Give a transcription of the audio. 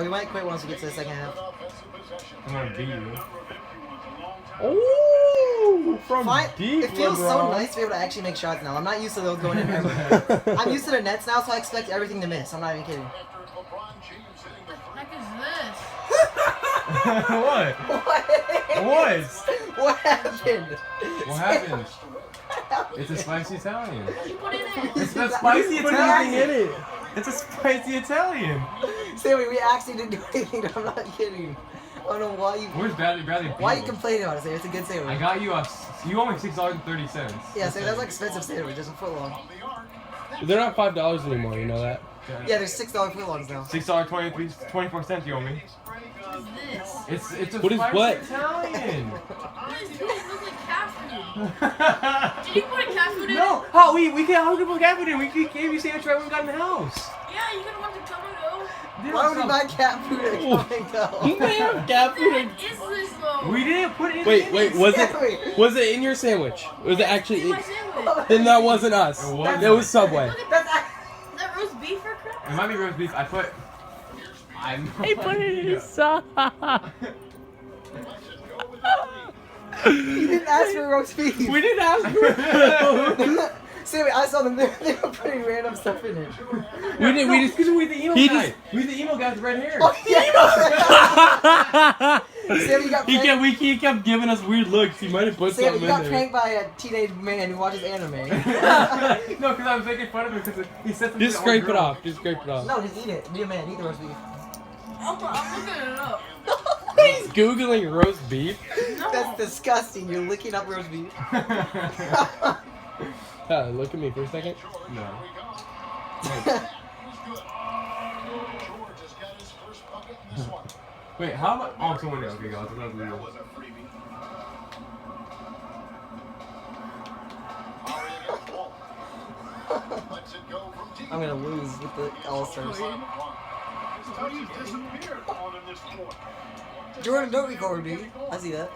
Yeah, we might quit once we get to the second half. I'm gonna beat you. Oh, from deep, It feels so LeBron. nice to be able to actually make shots now. I'm not used to those going in ever. I'm used to the nets now, so I expect everything to miss. I'm not even kidding. What the heck What? What? What? What happened? What happened? It's a spicy Italian. is this? You put it in. It's a spicy Put anything in Italian. it. It's a spicy Italian. Sammy, we actually didn't do anything. I'm not kidding. I don't know why you. Where's Bradley Why are you complaining about it, Sammy? It's a good sandwich. I got you you owe me $6.30. Yeah, Sammy, that's like expensive sandwich. Just a foot long. They're not $5 anymore. You know that. Yeah, there's $6 foot longs now. $6.24 you owe me. What is this? It's a What is spicy what? Italian. What is this? It looks like cat food. Did you put a cat food in No, it? how we can't how we put cat food in? We gave you sandwich right when we got in the house. Yeah, you could want to come and go. Why would we buy cat food at Come and You Go? may have cat What food. the heck is this though? We didn't put it in. Wait, the wait. Sammy. Was it in your sandwich? Was it actually? It's in my sandwich. Then that wasn't us. It wasn't. It was Subway. Look at That's that roast beef for crap. It might be roast beef. I put. He put it in his sauce. You didn't ask for roast beef. We didn't ask for it. Sammy, I saw them. They were putting random stuff in it. We didn't. We just. Because we the emo He guy. just- We the emo guy with red hair. Oh, yeah. Sammy, you got He pranked. kept giving us weird looks. He might have put Sammy, something you got in there. pranked by a teenage man who watches anime. No, because I was making fun of him because he said something. Just to the scrape old it girl. off. Just scrape it off. No, just eat it. Be a man. Eat the roast beef. I'm looking it up. He's googling roast beef. No. That's disgusting. You're licking up roast beef. Look at me for a second. No. Wait, how about? Oh, someone else. Okay, guys. Let's leave it. I'm gonna lose with the All-Stars. Jordan, don't record me. I see that.